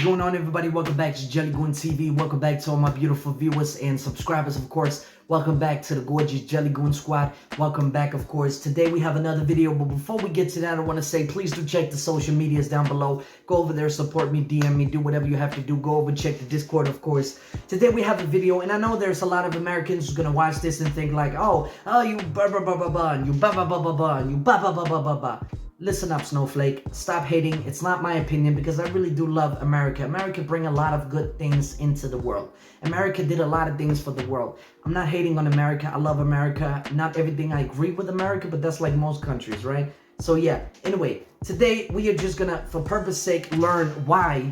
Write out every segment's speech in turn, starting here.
going on, everybody? Welcome back to JellyGoonTv. Welcome back to all my beautiful viewers and subscribers, of course. Welcome back to the gorgeous JellyGoon squad. Welcome back, of course. Today we have another video, but before we get to that, I want to say please do check the social medias down below. Go over there, support me, DM me, do whatever you have to do. Go over, check the Discord, of course. Today we have a video, and I know there's a lot of Americans who's gonna watch this and think like, oh, you ba ba ba ba ba, and you ba ba ba ba ba, and you ba ba ba ba ba ba. Listen up, Snowflake. Stop hating. It's not my opinion because I really do love America. America bring a lot of good things into the world. America did a lot of things for the world. I'm not hating on America. I love America. Not everything I agree with America, but that's like most countries, right? So yeah, anyway, today we are just gonna, for purpose sake, learn why,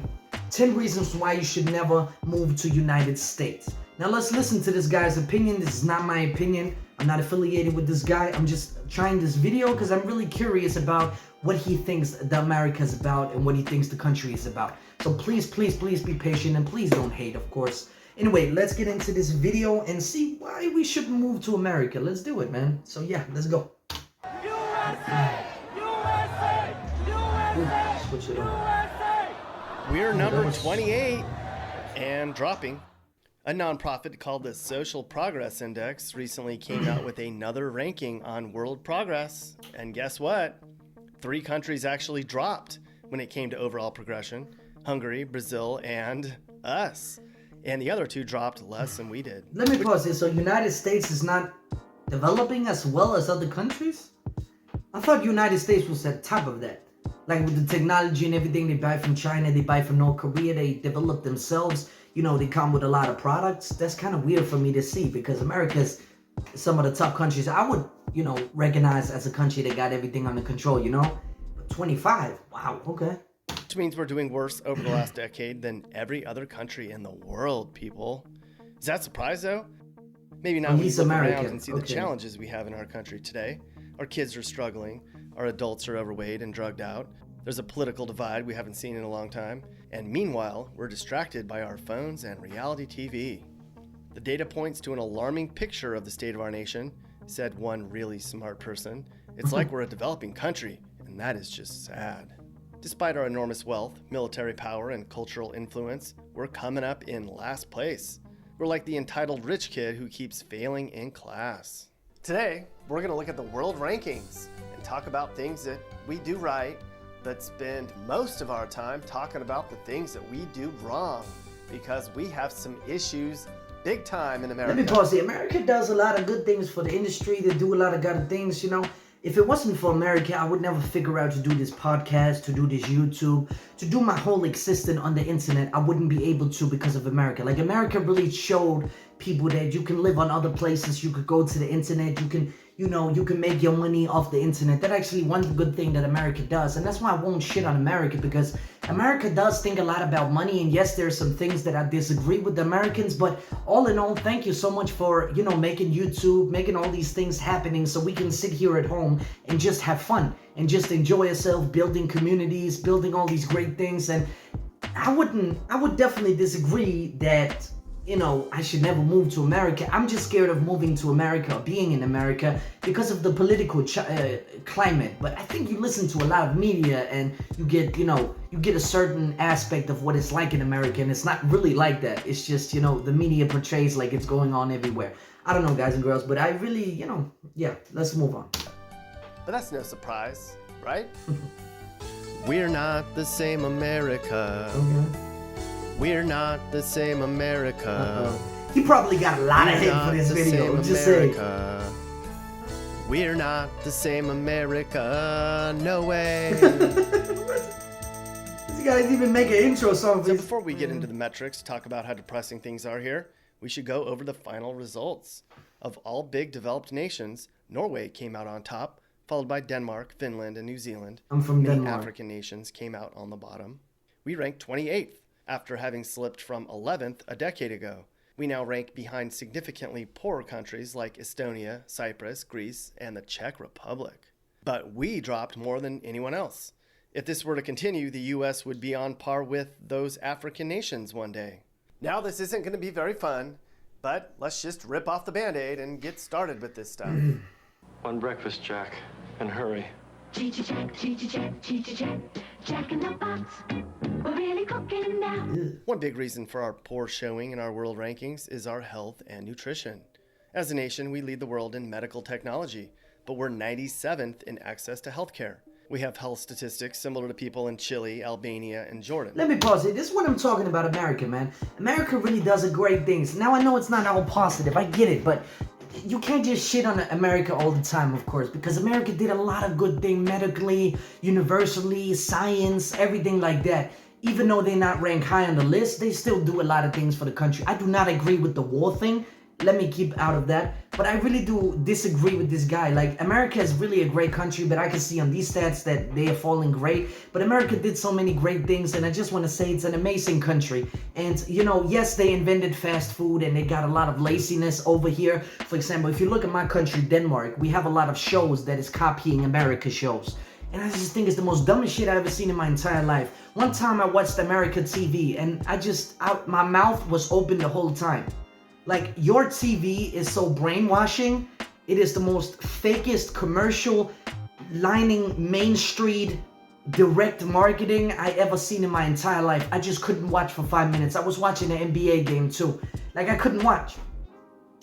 10 reasons why you should never move to United States. Now let's listen to this guy's opinion. This is not my opinion. I'm not affiliated with this guy. I'm just trying this video because I'm really curious about what he thinks the America is about and what he thinks the country is about. So please, please, please be patient and please don't hate, of course. Anyway, let's get into this video and see why we should move to America. Let's do it, man. So yeah, let's go. USA! USA! USA! Switch it on. USA! We're number 28 and dropping. A nonprofit called the Social Progress Index recently came out with another ranking on world progress. And guess what? 3 countries actually dropped when it came to overall progression. Hungary, Brazil, and us. And the other 2 dropped less than we did. Let me pause here. So United States is not developing as well as other countries? I thought United States was at the top of that. Like with the technology and everything, they buy from China, they buy from North Korea, they develop themselves. You know, they come with a lot of products. That's kind of weird for me to see because America's some of the top countries I would, recognize as a country that got everything under control, But 25, wow, okay. Which means we're doing worse over the last decade than every other country in the world, people. Does that surprise, though? Maybe not when you look around and see the challenges we have in our country today. Our kids are struggling. Our adults are overweight and drugged out. There's a political divide we haven't seen in a long time. And meanwhile, we're distracted by our phones and reality TV. The data points to an alarming picture of the state of our nation, said one really smart person. It's like we're a developing country, and that is just sad. Despite our enormous wealth, military power, and cultural influence, we're coming up in last place. We're like the entitled rich kid who keeps failing in class. Today, we're gonna look at the world rankings and talk about things that we do right, but spend most of our time talking about the things that we do wrong because we have some issues big time in America. Let me pause here. America does a lot of good things for the industry. They do a lot of good things, If it wasn't for America, I would never figure out to do this podcast, to do this YouTube, to do my whole existence on the internet. I wouldn't be able to because of America. Like America really showed people that you can live on other places. You could go to the internet. You can, you can make your money off the internet. That's actually one good thing that America does. And that's why I won't shit on America because America does think a lot about money. And yes, there's some things that I disagree with the Americans. But all in all, thank you so much for, making YouTube, making all these things happening so we can sit here at home and just have fun and just enjoy ourselves, building communities, building all these great things. And I would definitely disagree that, I should never move to America. I'm just scared of moving to America or being in America because of the political climate. But I think you listen to a lot of media and you get, you get a certain aspect of what it's like in America. And it's not really like that. It's just, the media portrays like it's going on everywhere. I don't know, guys and girls, but I really, yeah, let's move on. But that's no surprise, right? We're not the same America. We're not the same America. He probably got a lot of hate for this video. Just saying. We're not the same America. No way. This guy didn't even make an intro song. So before we get into the metrics, talk about how depressing things are here, we should go over the final results. Of all big developed nations, Norway came out on top, followed by Denmark, Finland, and New Zealand. I'm from Denmark. Many African nations came out on the bottom. We ranked 28th. After having slipped from 11th a decade ago. We now rank behind significantly poorer countries like Estonia, Cyprus, Greece, and the Czech Republic. But we dropped more than anyone else. If this were to continue, the US would be on par with those African nations one day. Now this isn't going to be very fun, but let's just rip off the Band-Aid and get started with this stuff. One breakfast, Jack, and hurry. Jack in the box. We're really cooking now. One big reason for our poor showing in our world rankings is our health and nutrition. As a nation, we lead the world in medical technology, but we're 97th in access to healthcare. We have health statistics similar to people in Chile, Albania, and Jordan. Let me pause it. This is what I'm talking about America, man. America really does a great things. Now, I know it's not all positive. I get it, but you can't just shit on America all the time, of course, because America did a lot of good things medically, universally, science, everything like that. Even though they're not ranked high on the list, they still do a lot of things for the country. I do not agree with the war thing. Let me keep out of that. But I really do disagree with this guy. Like, America is really a great country, but I can see on these stats that they are falling great. But America did so many great things, and I just want to say it's an amazing country. And, you know, yes, they invented fast food, and they got a lot of laziness over here. For example, if you look at my country, Denmark, we have a lot of shows that is copying America shows. And I just think it's the most dumbest shit I've ever seen in my entire life. One time I watched America TV, and my mouth was open the whole time. Like, your TV is so brainwashing. It is the most fakest commercial lining Main Street direct marketing I ever seen in my entire life. I just couldn't watch for 5 minutes. I was watching an NBA game too. Like, I couldn't watch.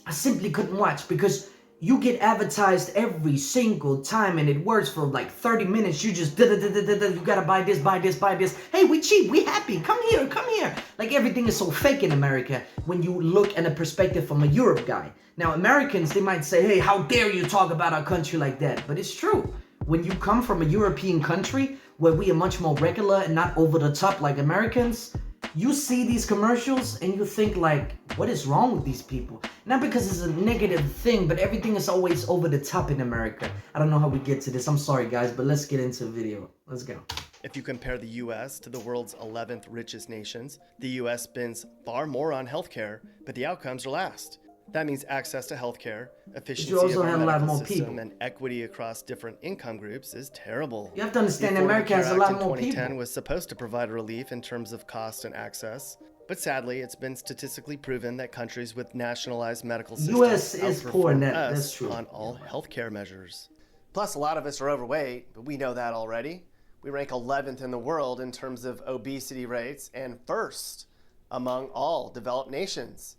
I simply couldn't watch because you get advertised every single time and it works for like 30 minutes. You just you gotta buy this, buy this, buy this. Hey, we cheap, we happy, come here, come here. Like, everything is so fake in America when you look at a perspective from a Europe guy. Now, Americans, they might say, hey, how dare you talk about our country like that? But it's true. When you come from a European country where we are much more regular and not over the top like Americans, you see these commercials and you think like, what is wrong with these people? Not because it's a negative thing, but everything is always over the top in America. I don't know how we get to this. I'm sorry, guys, but let's get into the video. Let's go. If you compare the U.S. to the world's 11th richest nations, the U.S. spends far more on healthcare, but the outcomes are last. That means access to healthcare, efficiency of our medical system, and equity across different income groups is terrible. You have to understand, America has a lot more people. 2010 was supposed to provide relief in terms of cost and access, but sadly, it's been statistically proven that countries with nationalized medical systems U.S. is poor in that. That's true. On all healthcare measures. Plus, a lot of us are overweight, but we know that already. We rank 11th in the world in terms of obesity rates and first among all developed nations,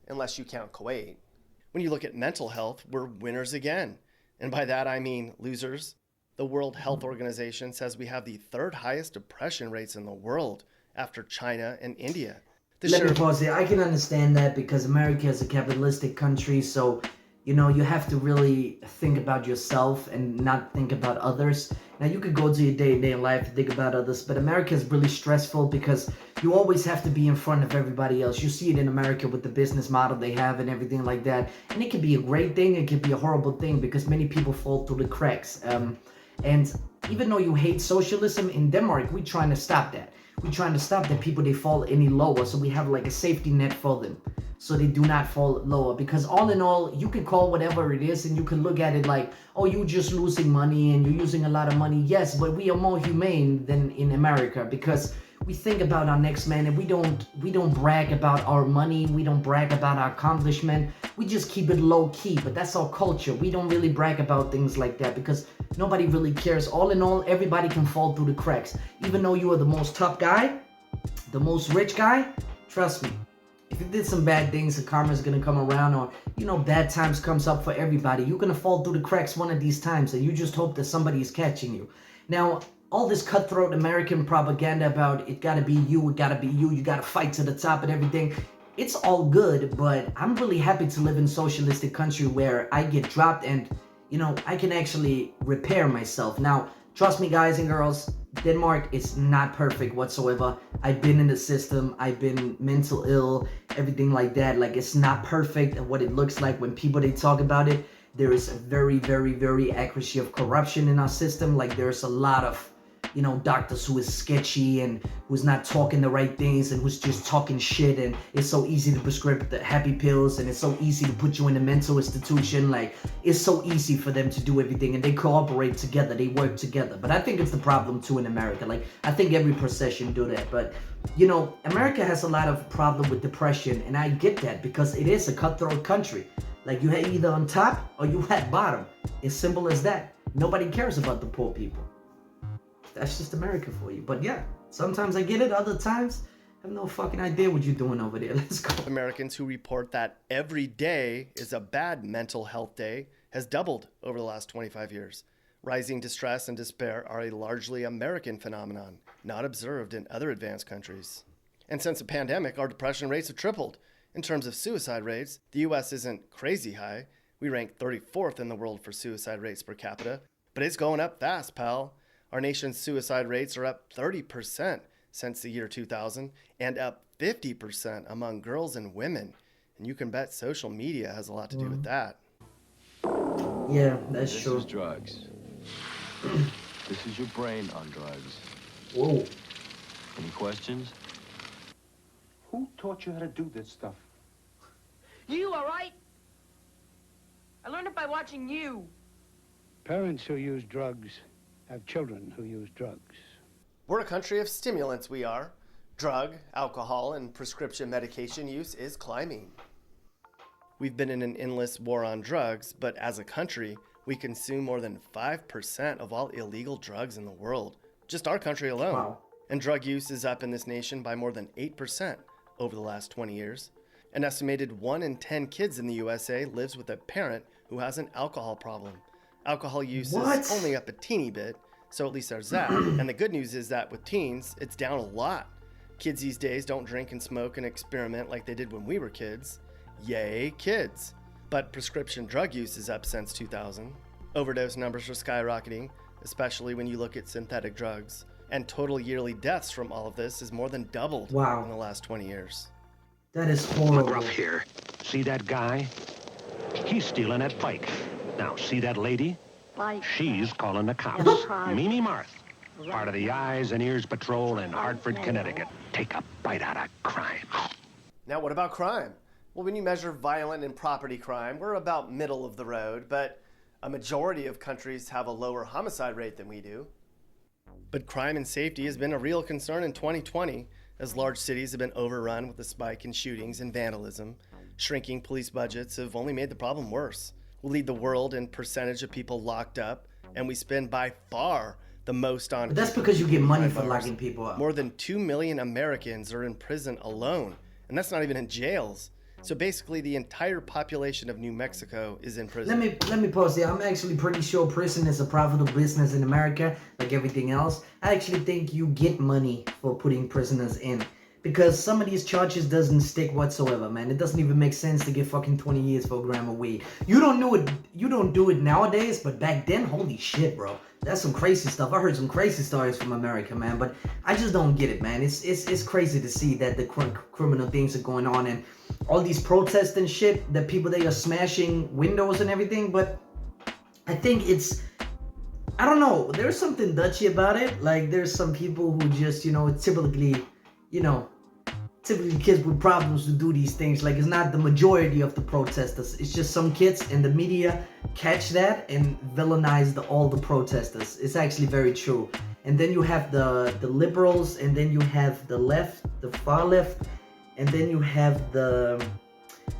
unless you count Kuwait. When you look at mental health, we're winners again. And by that, I mean losers. The World Health Organization says we have the third highest depression rates in the world after China and India. Let me pause here. I can understand that because America is a capitalistic country, so, you know, you have to really think about yourself and not think about others. Now, you could go to your day-to-day life and think about others, but America is really stressful because you always have to be in front of everybody else. You see it in America with the business model they have and everything like that. And it can be a great thing, it can be a horrible thing because many people fall through the cracks. And even though you hate socialism, in Denmark, we're trying to stop that. We're trying to stop that people, they fall any lower. So we have like a safety net for them, so they do not fall lower. Because all in all, you can call whatever it is and you can look at it like, oh, you're just losing money and you're using a lot of money. Yes, but we are more humane than in America because we think about our next man and we don't brag about our money. We don't brag about our accomplishment. We just keep it low key, but that's our culture. We don't really brag about things like that because nobody really cares. All in all, everybody can fall through the cracks. Even though you are the most top guy, the most rich guy, trust me, if you did some bad things, the karma's gonna come around, or, you know, bad times comes up for everybody. You're gonna fall through the cracks one of these times, and you just hope that somebody is catching you. Now, all this cutthroat American propaganda about it gotta be you, you gotta fight to the top and everything, it's all good, but I'm really happy to live in a socialistic country where I get dropped and, you know, I can actually repair myself. Now, trust me, guys and girls, Denmark is not perfect whatsoever. I've been in the system, I've been mental ill, everything like that. Like, it's not perfect and what it looks like when people, they talk about it. There is a very, very, very accuracy of corruption in our system. Like, there's a lot of, you know, doctors who is sketchy and who's not talking the right things and who's just talking shit, and it's so easy to prescribe the happy pills and it's so easy to put you in a mental institution. Like, it's so easy for them to do everything and they cooperate together, they work together. But I think it's the problem too in America. Like, I think every profession do that, but, you know, America has a lot of problem with depression, and I get that because it is a cutthroat country. Like, you had either on top or you had bottom. It's simple as that. Nobody cares about the poor people. That's just America for you. But yeah, sometimes I get it, other times I have no fucking idea what you're doing over there. Let's go. Americans who report that every day is a bad mental health day has doubled over the last 25 years. Rising distress and despair are a largely American phenomenon, not observed in other advanced countries. And since the pandemic, our depression rates have tripled. In terms of suicide rates, the US isn't crazy high. We rank 34th in the world for suicide rates per capita, but it's going up fast, pal. Our nation's suicide rates are up 30% since the year 2000 and up 50% among girls and women. And you can bet social media has a lot to do with that. Yeah, that's true. This is drugs. This is your brain on drugs. Whoa. Any questions? Who taught you how to do this stuff? You, all right? I learned it by watching you. Parents who use drugs have children who use drugs. We're a country of stimulants, we are. Drug, alcohol, and prescription medication use is climbing. We've been in an endless war on drugs, but as a country, we consume more than 5% of all illegal drugs in the world. Just our country alone. Wow. And drug use is up in this nation by more than 8% over the last 20 years. An estimated 1 in 10 kids in the USA lives with a parent who has an alcohol problem. Alcohol use is only up a teeny bit, so at least there's that. And the good news is that with teens, it's down a lot. Kids these days don't drink and smoke and experiment like they did when we were kids. Yay, kids. But prescription drug use is up since 2000. Overdose numbers are skyrocketing, especially when you look at synthetic drugs. And total yearly deaths from all of this has more than doubled in the last 20 years. That is horrible. McGruff here. See that guy? He's stealing that bike. Now, see that lady? She's calling the cops. Mimi Marth, part of the Eyes and Ears Patrol in Hartford, Connecticut. Take a bite out of crime. Now, what about crime? Well, when you measure violent and property crime, we're about middle of the road, but a majority of countries have a lower homicide rate than we do. But crime and safety has been a real concern in 2020, as large cities have been overrun with a spike in shootings and vandalism. Shrinking police budgets have only made the problem worse. We lead the world in percentage of people locked up, and we spend by far the most on. But that's because you get money for locking people up. More than 2 million Americans are in prison alone, and that's not even in jails. So basically, the entire population of New Mexico is in prison. Let me pause there. I'm actually pretty sure prison is a profitable business in America, like everything else. I actually think you get money for putting prisoners in, because some of these charges doesn't stick whatsoever, man. It doesn't even make sense to get fucking 20 years for a gram of weed. You don't do it nowadays, but back then, holy shit, bro. That's some crazy stuff. I heard some crazy stories from America, man, but I just don't get it, man. It's crazy to see that the criminal things are going on and all these protests and shit, that people, they are smashing windows and everything, but I think I don't know, there's something Dutchy about it. Like, there's some people who just, typically kids with problems who do these things. Like, it's not the majority of the protesters. It's just some kids, and the media catch that and villainize all the protesters. It's actually very true. And then you have the liberals, and then you have the left, the far left, and then you have the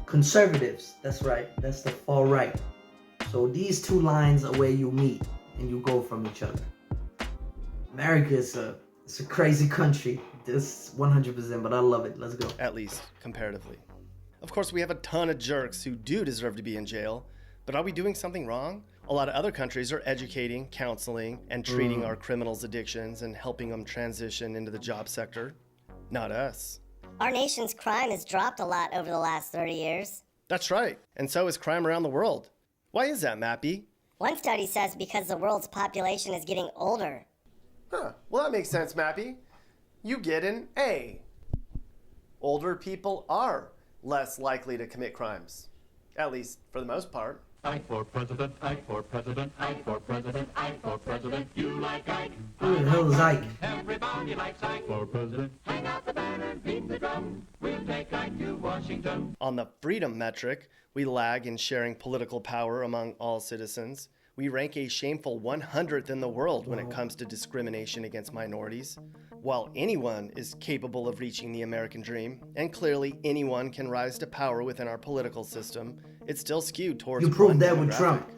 conservatives. That's right. That's the far right. So these two lines are where you meet and you go from each other. America is a crazy country. This 100%, but I love it. Let's go. At least comparatively. Of course, we have a ton of jerks who do deserve to be in jail, but are we doing something wrong? A lot of other countries are educating, counseling, and treating our criminals' addictions and helping them transition into the job sector. Not us. Our nation's crime has dropped a lot over the last 30 years. That's right, and so is crime around the world. Why is that, Mappy? One study says because the world's population is getting older. Huh, well that makes sense, Mappy. You get an A. Older people are less likely to commit crimes. At least for the most part. Ike for president, Ike for president, Ike for president, Ike for president. You like Ike? Who the hell is Ike? Everybody likes Ike for president. Hang out the banner, beat the drum. We'll take Ike to Washington. On the freedom metric, we lag in sharing political power among all citizens. We rank a shameful 100th in the world when it comes to discrimination against minorities. While anyone is capable of reaching the American dream, and clearly anyone can rise to power within our political system, it's still skewed towards You proved one that with demographic. Trump.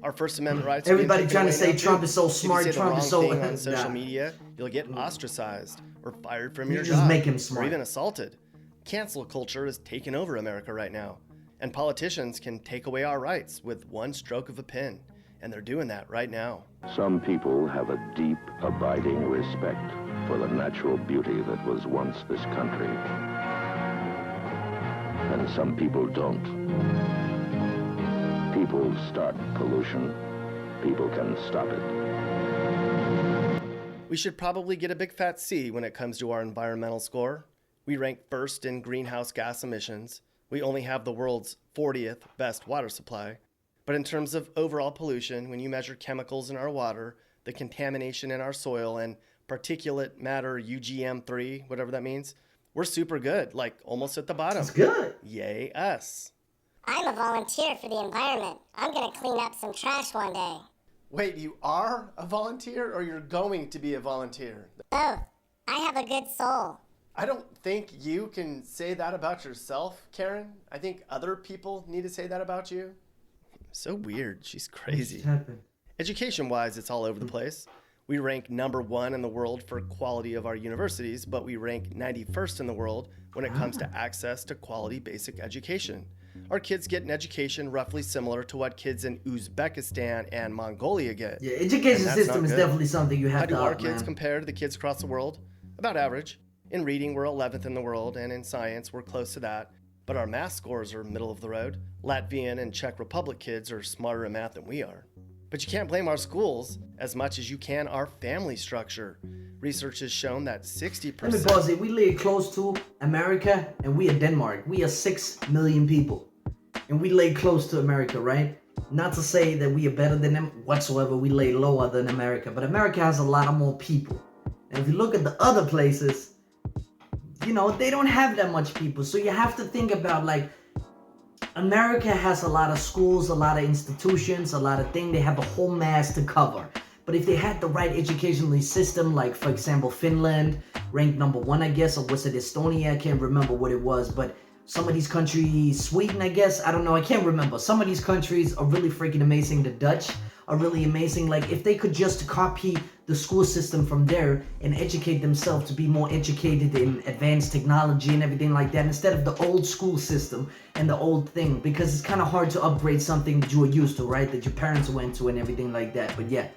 Our First Amendment rights. Everybody are being trying to taken say away now, Trump too. is so If you smart, say the Trump wrong is so thing on social Nah. media, You'll get ostracized or fired from your just job make him or smart. even assaulted. Cancel culture is taking over America right now, and politicians can take away our rights with one stroke of a pen, and they're doing that right now. Some people have a deep, abiding respect for the natural beauty that was once this country. And some people don't. People start pollution. People can stop it. We should probably get a big fat C when it comes to our environmental score. We rank first in greenhouse gas emissions. We only have the world's 40th best water supply. But in terms of overall pollution, when you measure chemicals in our water, the contamination in our soil, and particulate matter UGM3, whatever that means, we're super good, like almost at the bottom. It's good. Yay us. I'm a volunteer for the environment. I'm gonna clean up some trash one day. Wait, you are a volunteer or you're going to be a volunteer? Both. I have a good soul. I don't think you can say that about yourself, Karen. I think other people need to say that about you. So weird. She's crazy. Education-wise, it's all over the place. We rank #1 in the world for quality of our universities, but we rank 91st in the world when it comes to access to quality basic education. Our kids get an education roughly similar to what kids in Uzbekistan and Mongolia get. Yeah, education system is definitely something you have How to do our up, kids man. compare to the kids across the world? About average. In reading, we're 11th in the world, and in science, we're close to that. But our math scores are middle of the road. Latvian and Czech Republic kids are smarter at math than we are. But you can't blame our schools as much as you can our family structure. Research has shown that 60%... Let me pause it. We live close to America, and we are Denmark. We are 6 million people. And we lay close to America, right? Not to say that we are better than them whatsoever. We lay lower than America. But America has a lot of more people. And if you look at the other places, you know, they don't have that much people. So you have to think about, like, America has a lot of schools, a lot of institutions, a lot of things. They have a whole mass to cover. But if they had the right educational system, like, for example, Finland, ranked #1, I guess, or was it Estonia? I can't remember what it was. But some of these countries, Sweden, I guess, I don't know, I can't remember. Some of these countries are really freaking amazing. The Dutch are really amazing. Like, if they could just copy the school system from there and educate themselves to be more educated in advanced technology and everything like that, instead of the old school system and the old thing, because it's kind of hard to upgrade something that you were used to, right? That your parents went to and everything like that. But yeah,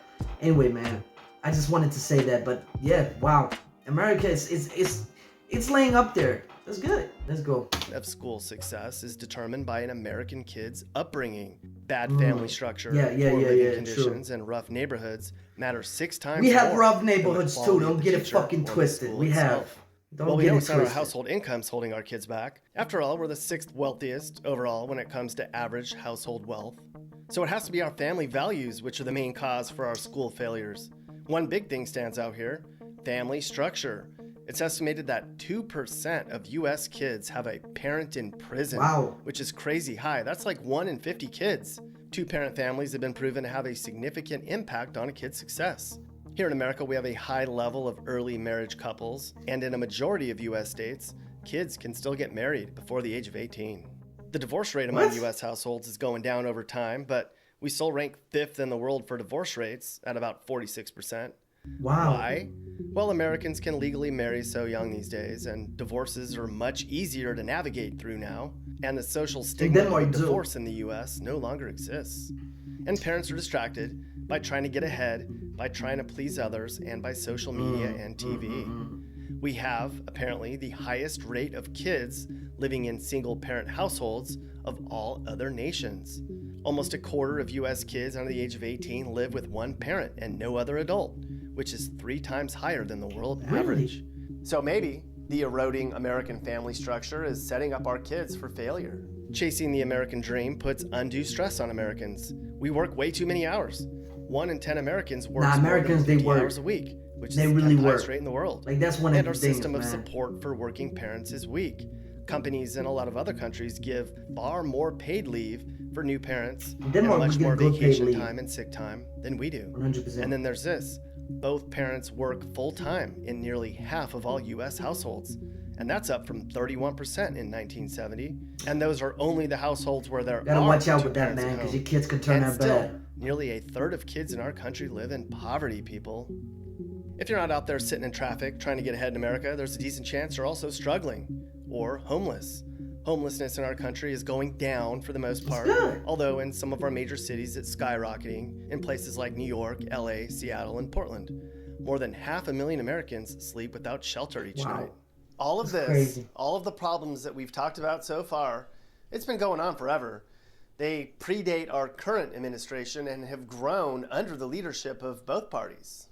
anyway, man, I just wanted to say that. But yeah, wow, America it's laying up there. That's good. Let's go. Of school success is determined by an American kid's upbringing. Bad family structure, poor living conditions, and rough neighborhoods matter 6 times more. We have rough neighborhoods too. Don't get it fucking twisted. We have. Well, we know it's not our household incomes holding our kids back. After all, we're the 6th wealthiest overall when it comes to average household wealth. So it has to be our family values which are the main cause for our school failures. One big thing stands out here: family structure. It's estimated that 2% of U.S. kids have a parent in prison, which is crazy high. That's like 1 in 50 kids. 2-parent families have been proven to have a significant impact on a kid's success. Here in America, we have a high level of early marriage couples, and in a majority of U.S. states, kids can still get married before the age of 18. The divorce rate among U.S. households is going down over time, but we still rank 5th in the world for divorce rates at about 46%. Wow. Why? Well, Americans can legally marry so young these days, and divorces are much easier to navigate through now, and the social stigma of divorce in the U.S. no longer exists. And parents are distracted by trying to get ahead, by trying to please others, and by social media and TV. We have, apparently, the highest rate of kids living in single-parent households of all other nations. Almost a quarter of U.S. kids under the age of 18 live with one parent and no other adult, which is 3 times higher than the world average. So maybe the eroding American family structure is setting up our kids for failure. Chasing the American dream puts undue stress on Americans. We work way too many hours. 1 in 10 Americans works more than 50 hours a week, which is the 10th highest rate in the world. Like, that's one of the our things, system of support for working parents is weak. Companies in a lot of other countries give far more paid leave for new parents and much more vacation time and sick time than we do. 100%. And then there's this. Both parents work full-time in nearly half of all U.S. households. And that's up from 31% in 1970. And those are only the households where there gotta are watch out 2 with that, parents man, at because home. your kids could turn And out still, bad. nearly a third of kids in our country live in poverty, people. If you're not out there sitting in traffic trying to get ahead in America, there's a decent chance you're also struggling or homeless. Homelessness in our country is going down for the most part, although in some of our major cities it's skyrocketing in places like New York, LA, Seattle, and Portland. More than 500,000 Americans sleep without shelter each night. All of this, all of the problems that we've talked about so far, it's been going on forever. They predate our current administration and have grown under the leadership of both parties.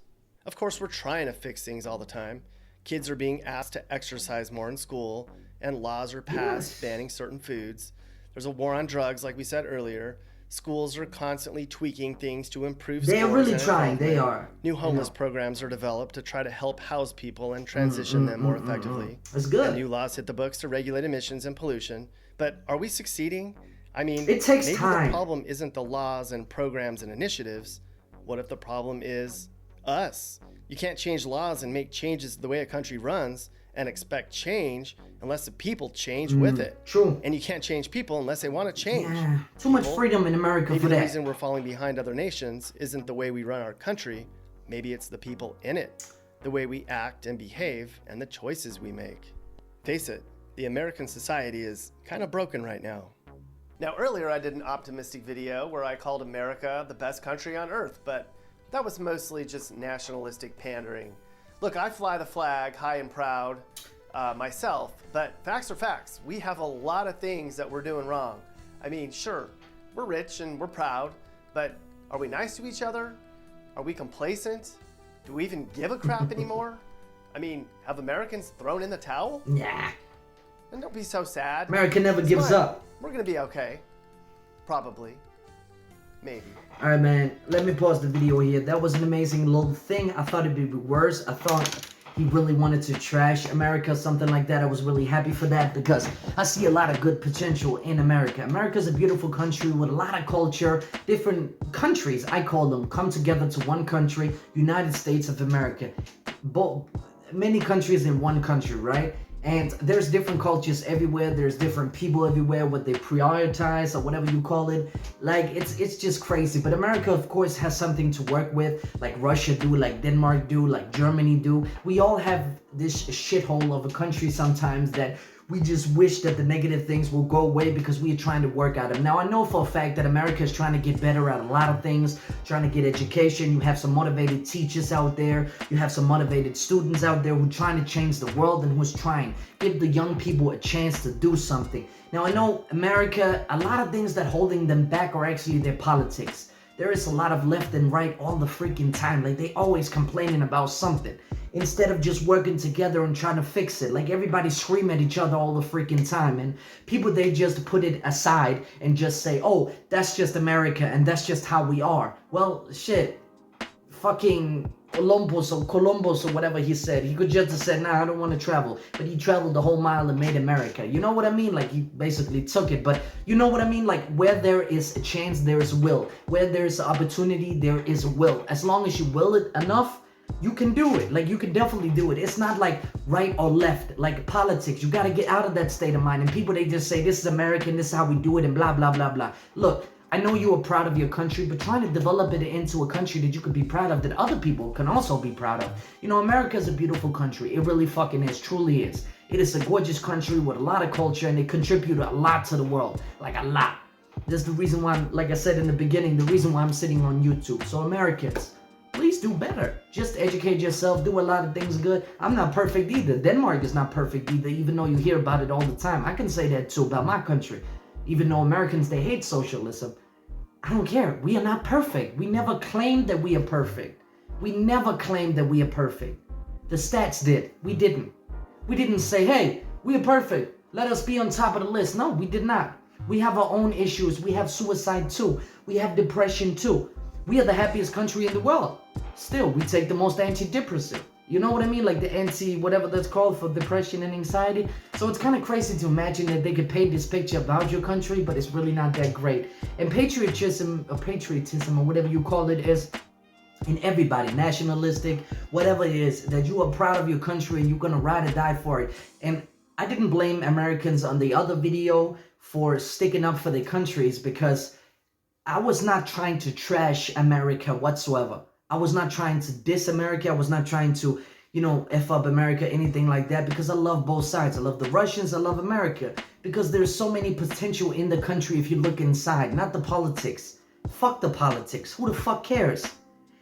Of course, we're trying to fix things all the time. Kids are being asked to exercise more in school, and laws are passed banning certain foods. There's a war on drugs, like we said earlier. Schools are constantly tweaking things to improve scores. They're really trying, they are. New homeless programs are developed to try to help house people and transition them more effectively. That's good. And new laws hit the books to regulate emissions and pollution. But are we succeeding? I mean, it takes maybe time. The problem isn't the laws and programs and initiatives. What if the problem is us? You can't change laws and make changes the way a country runs and expect change unless the people change with it. True. And you can't change people unless they want to change. Yeah, too much freedom in America maybe for that. The reason we're falling behind other nations isn't the way we run our country. Maybe it's the people in it, the way we act and behave, and the choices we make. Face it, the American society is kind of broken right now. Now, earlier I did an optimistic video where I called America the best country on earth, but that was mostly just nationalistic pandering. Look, I fly the flag high and proud myself, but facts are facts. We have a lot of things that we're doing wrong. I mean, sure, we're rich and we're proud, but are we nice to each other? Are we complacent? Do we even give a crap anymore? I mean, have Americans thrown in the towel? Yeah. And don't be so sad. America never gives up. We're gonna be okay. Probably. Maybe. Alright, man, let me pause the video here. That was an amazing little thing. I thought it'd be worse. I thought he really wanted to trash America, something like that. I was really happy for that because I see a lot of good potential in America. America's a beautiful country with a lot of culture. Different countries, I call them, come together to one country, United States of America. Many countries in one country, right? And there's different cultures everywhere. There's different people everywhere, what they prioritize or whatever you call it. Like, it's just crazy. But America, of course, has something to work with, like Russia do, like Denmark do, like Germany do. We all have this shithole of a country sometimes that we just wish that the negative things will go away because we are trying to work at them. Now, I know for a fact that America is trying to get better at a lot of things, trying to get education. You have some motivated teachers out there. You have some motivated students out there who are trying to change the world and who's trying to give the young people a chance to do something. Now, I know America, a lot of things that holding them back are actually their politics. There is a lot of left and right all the freaking time. Like, they always complaining about something instead of just working together and trying to fix it. Like, everybody scream at each other all the freaking time, and people, they just put it aside and just say, oh, that's just America and that's just how we are. Well, shit, fucking Columbus or whatever he said, he could just have said, nah, I don't want to travel, but he traveled the whole mile and made America. You know what I mean? Like, he basically took it, but you know what I mean? Like, where there is a chance, there is will. Where there is opportunity, there is will. As long as you will it enough, you can do it. Like, you can definitely do it. It's not like right or left, like politics. You got to get out of that state of mind. And people, they just say, this is American, this is how we do it, and blah, blah, blah, blah. Look, I know you are proud of your country, but trying to develop it into a country that you could be proud of, that other people can also be proud of. You know, America is a beautiful country. It really fucking is, truly is. It is a gorgeous country with a lot of culture, and they contribute a lot to the world. Like, a lot. That's the reason why, like I said in the beginning, the reason why I'm sitting on YouTube. So Americans, please do better. Just educate yourself, do a lot of things good. I'm not perfect either. Denmark is not perfect either, even though you hear about it all the time. I can say that too about my country. Even though Americans, they hate socialism, I don't care. We are not perfect. We never claimed that we are perfect. We never claimed that we are perfect. The stats did. We didn't. We didn't say, hey, we are perfect. Let us be on top of the list. No, we did not. We have our own issues. We have suicide too. We have depression too. We are the happiest country in the world. Still, we take the most antidepressant. You know what I mean? Like the whatever that's called for depression and anxiety. So it's kind of crazy to imagine that they could paint this picture about your country, but it's really not that great. And patriotism or whatever you call it is in everybody, nationalistic, whatever it is, that you are proud of your country and you're gonna ride or die for it. And I didn't blame Americans on the other video for sticking up for their countries, because I was not trying to trash America whatsoever. I was not trying to diss America. I was not trying to, you know, F up America, anything like that, because I love both sides. I love the Russians. I love America, because there's so many potential in the country if you look inside, not the politics. Fuck the politics. Who the fuck cares?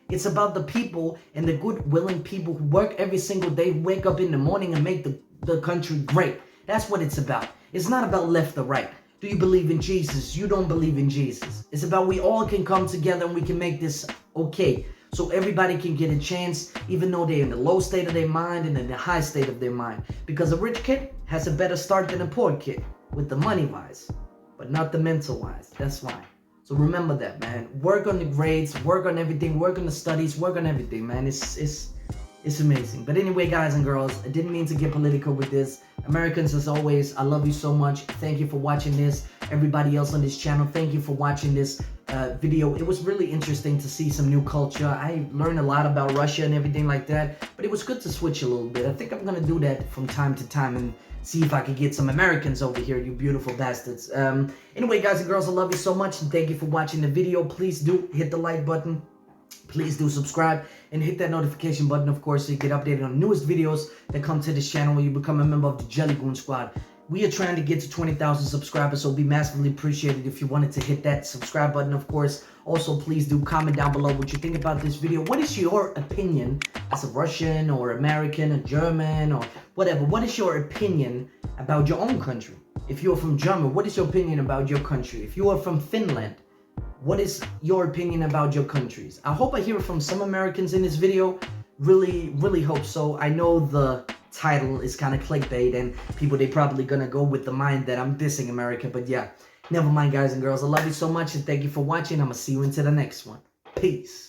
It's about the people and the good, willing people who work every single day, wake up in the morning and make the country great. That's what it's about. It's not about left or right. Do you believe in Jesus? You don't believe in Jesus. It's about we all can come together and we can make this okay. So everybody can get a chance, even though they're in the low state of their mind and in the high state of their mind. Because a rich kid has a better start than a poor kid, with the money-wise, but not the mental-wise. That's why. So remember that, man. Work on the grades, work on everything, work on the studies, work on everything, man. It's amazing. But anyway, guys and girls, I didn't mean to get political with this. Americans, as always, I love you so much. Thank you for watching this. Everybody else on this channel, thank you for watching this video. It was really interesting to see some new culture. I learned a lot about Russia and everything like that, but it was good to switch a little bit. I think I'm gonna do that from time to time and see if I can get some Americans over here, you beautiful bastards. Anyway, guys and girls, I love you so much, and thank you for watching the video. Please do hit the like button. Please do subscribe and hit that notification button, of course, so you get updated on the newest videos that come to this channel when you become a member of the JellyGoon Squad. We are trying to get to 20,000 subscribers, so it'll be massively appreciated if you wanted to hit that subscribe button, of course. Also, please do comment down below what you think about this video. What is your opinion as a Russian or American or German or whatever? What is your opinion about your own country? If you're from Germany, what is your opinion about your country? If you are from Finland, what is your opinion about your countries? I hope I hear from some Americans in this video. Really, really hope so. I know the title is kind of clickbait and people, they probably gonna go with the mind that I'm dissing America, but yeah, never mind, guys and girls. I love you so much and thank you for watching. I'm gonna see you into the next one. Peace.